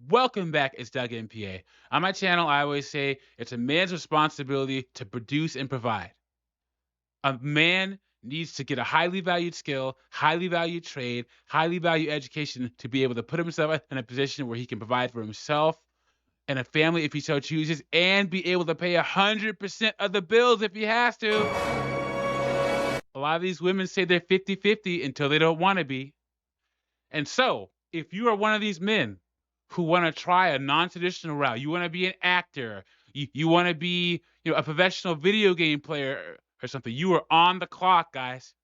Welcome back. It's Doug MPA. On my channel, I always say it's a man's responsibility to produce and provide. A man needs to get a highly valued skill, highly valued trade, highly valued education to be able to put himself in a position where he can provide for himself and a family if he so chooses, and be able to pay 100% of the bills if he has to. A lot of these women say they're 50-50 until they don't want to be. And so, if you are one of these men who want to try a non-traditional route, you want to be an actor, you want to be, a professional video game player or something, you are on the clock, guys.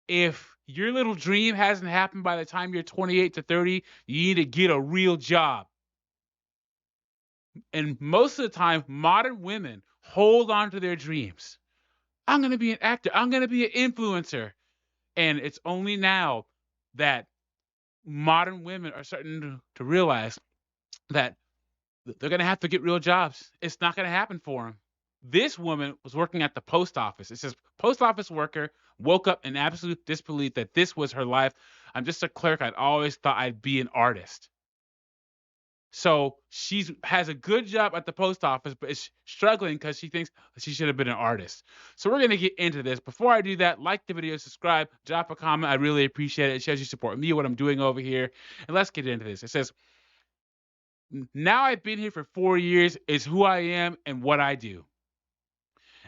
If your little dream hasn't happened by the time you're 28 to 30, you need to get a real job. And most of the time, modern women hold on to their dreams. I'm going to be an actor. I'm going to be an influencer. And it's only now that modern women are starting to realize that they're going to have to get real jobs. It's not going to happen for them. This woman was working at the post office. It says post office worker woke up in absolute disbelief that this was her life. I'm just a clerk. I'd always thought I'd be an artist. So she has a good job at the post office, but is struggling because she thinks she should have been an artist. So we're going to get into this. Before I do that, like the video, subscribe, drop a comment. I really appreciate it. It shows you support me, what I'm doing over here. And let's get into this. It says, now I've been here for 4 years, is who I am and what I do.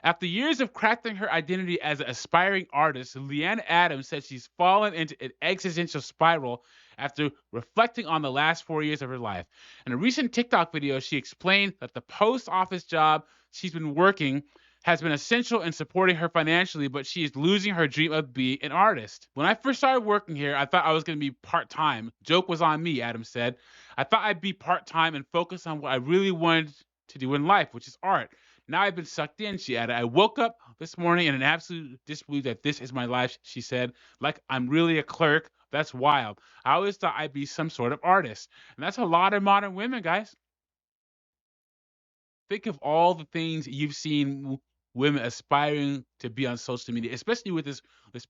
After years of crafting her identity as an aspiring artist, Leanne Adams said she's fallen into an existential spiral after reflecting on the last 4 years of her life. In a recent TikTok video, she explained that the post office job she's been working has been essential in supporting her financially, but she is losing her dream of being an artist. When I first started working here, I thought I was going to be part-time. Joke was on me, Adams said. I thought I'd be part-time and focus on what I really wanted to do in life, which is art. Now I've been sucked in, she added. I woke up this morning in an absolute disbelief that this is my life, she said. Like I'm really a clerk. That's wild. I always thought I'd be some sort of artist. And that's a lot of modern women, guys. Think of all the things you've seen women aspiring to be on social media, especially with this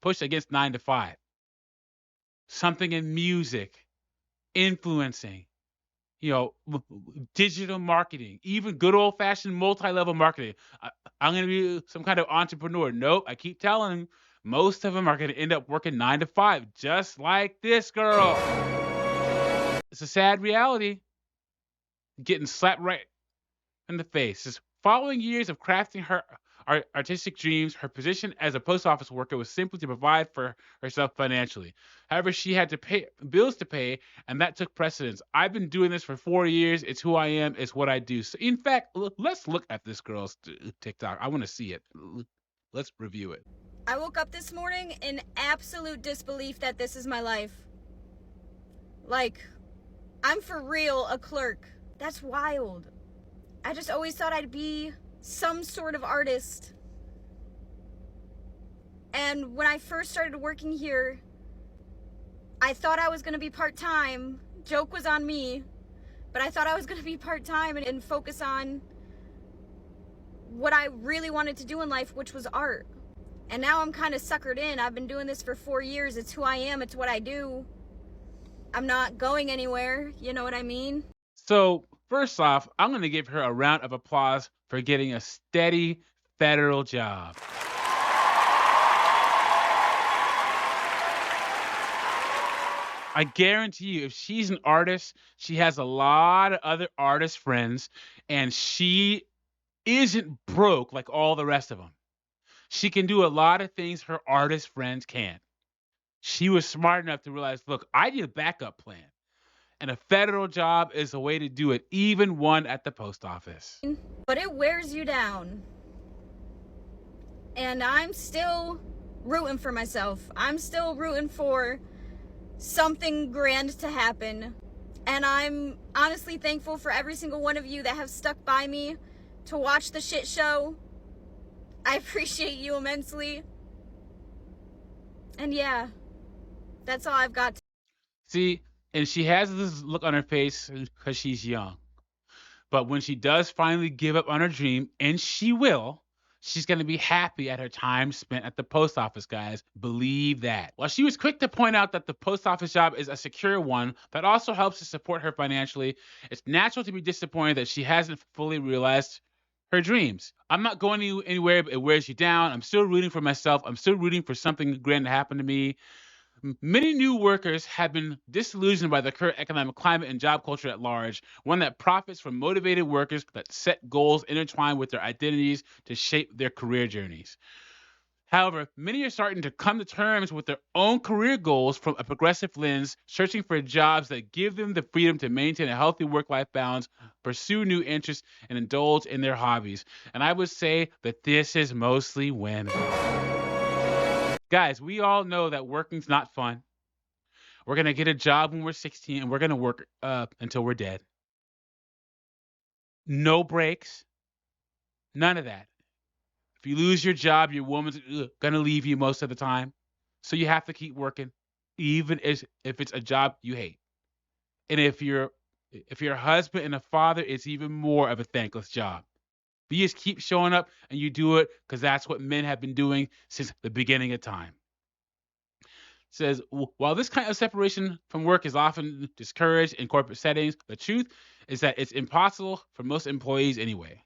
push against 9 to 5. Something in music, influencing, digital marketing, even good old-fashioned multi-level marketing. I'm going to be some kind of entrepreneur. Nope, I keep telling them, most of them are going to end up working 9 to 5, just like this girl. It's a sad reality. Getting slapped right in the face. Just following years of crafting her artistic dreams, her position as a post office worker was simply to provide for herself financially. However, she had to pay bills to pay, and that took precedence. I've been doing this for 4 years. It's who I am. It's what I do. So, in fact, let's look at this girl's TikTok. I want to see it. Let's review it. I woke up this morning in absolute disbelief that this is my life. Like, I'm for real a clerk. That's wild. I just always thought I'd be some sort of artist. And when I first started working here, I thought I was going to be part-time. Joke was on me. But I thought I was going to be part-time and focus on what I really wanted to do in life, which was art. And now I'm kind of suckered in. I've been doing this for 4 years. It's who I am. It's what I do. I'm not going anywhere. You know what I mean? So, first off, I'm going to give her a round of applause for getting a steady federal job. I guarantee you, if she's an artist, she has a lot of other artist friends, and she isn't broke like all the rest of them. She can do a lot of things her artist friends can't. She was smart enough to realize, look, I need a backup plan. And a federal job is a way to do it, even one at the post office. But it wears you down. And I'm still rooting for myself. I'm still rooting for something grand to happen. And I'm honestly thankful for every single one of you that have stuck by me to watch the shit show. I appreciate you immensely. And yeah, that's all I've got. See, and she has this look on her face because she's young. But when she does finally give up on her dream, and she will, She's going to be happy at her time spent at the post office, guys. Believe that. While she was quick to point out that the post office job is a secure one that also helps to support her financially, it's natural to be disappointed that she hasn't fully realized her dreams. I'm not going anywhere, but it wears you down. I'm still rooting for myself. I'm still rooting for something grand to happen to me. Many new workers have been disillusioned by the current economic climate and job culture at large, one that profits from motivated workers that set goals intertwined with their identities to shape their career journeys. However, many are starting to come to terms with their own career goals from a progressive lens, searching for jobs that give them the freedom to maintain a healthy work-life balance, pursue new interests, and indulge in their hobbies. And I would say that this is mostly women. Guys, we all know that working's not fun. We're going to get a job when we're 16 and we're going to work until we're dead. No breaks. None of that. If you lose your job, your woman's going to leave you most of the time. So you have to keep working, even if it's a job you hate. And if you're a husband and a father, it's even more of a thankless job. But you just keep showing up and you do it because that's what men have been doing since the beginning of time. Says, while this kind of separation from work is often discouraged in corporate settings, the truth is that it's impossible for most employees anyway.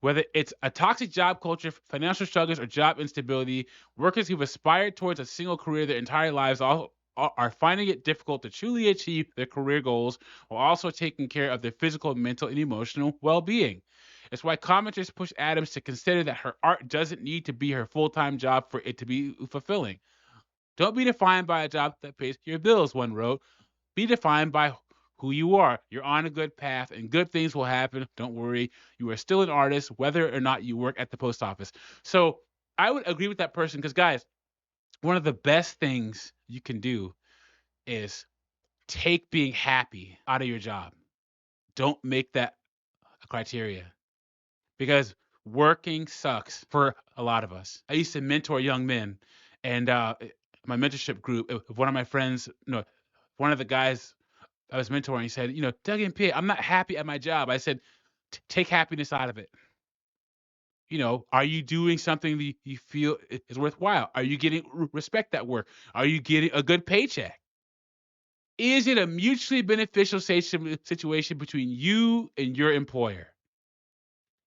Whether it's a toxic job culture, financial struggles, or job instability, workers who've aspired towards a single career their entire lives are finding it difficult to truly achieve their career goals while also taking care of their physical, mental, and emotional well-being. It's why commenters push Adams to consider that her art doesn't need to be her full-time job for it to be fulfilling. Don't be defined by a job that pays your bills, one wrote. Be defined by who you are. You're on a good path and good things will happen. Don't worry. You are still an artist, whether or not you work at the post office. So I would agree with that person because, guys, one of the best things you can do is take being happy out of your job. Don't make that a criteria because working sucks for a lot of us. I used to mentor young men, and my mentorship group, one of my friends, one of the guys I was mentoring, he said, Doug and P, I'm not happy at my job. I said, take happiness out of it. Are you doing something that you feel is worthwhile? Are you getting respect at work? Are you getting a good paycheck? Is it a mutually beneficial situation between you and your employer?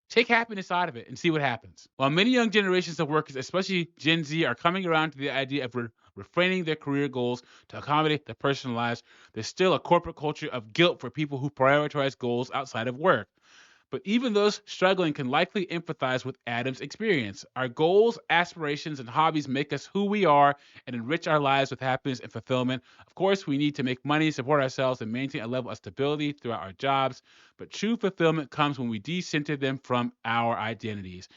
Take happiness out of it and see what happens. While many young generations of workers, especially Gen Z, are coming around to the idea of refraining their career goals to accommodate their personal lives, there's still a corporate culture of guilt for people who prioritize goals outside of work. But even those struggling can likely empathize with Adam's experience. Our goals, aspirations, and hobbies make us who we are and enrich our lives with happiness and fulfillment. Of course, we need to make money, support ourselves, and maintain a level of stability throughout our jobs. But true fulfillment comes when we decenter them from our identities.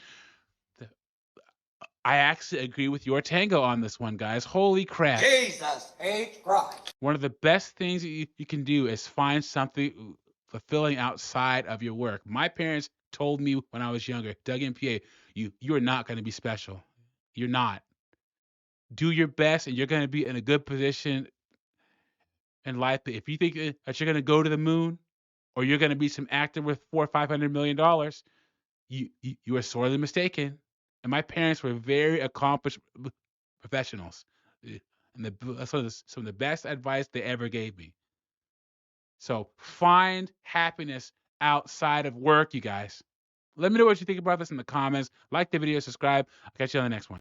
I actually agree with your tango on this one, guys. Holy crap. Jesus H. Christ. One of the best things that you can do is find something fulfilling outside of your work. My parents told me when I was younger, Doug and PA, you are not going to be special. You're not. Do your best, and you're going to be in a good position in life. But if you think that you're going to go to the moon, or you're going to be some actor with $400 or $500 million, you are sorely mistaken. And my parents were very accomplished professionals, and that's some of the best advice they ever gave me. So find happiness outside of work, you guys. Let me know what you think about this in the comments. Like the video, subscribe. I'll catch you on the next one.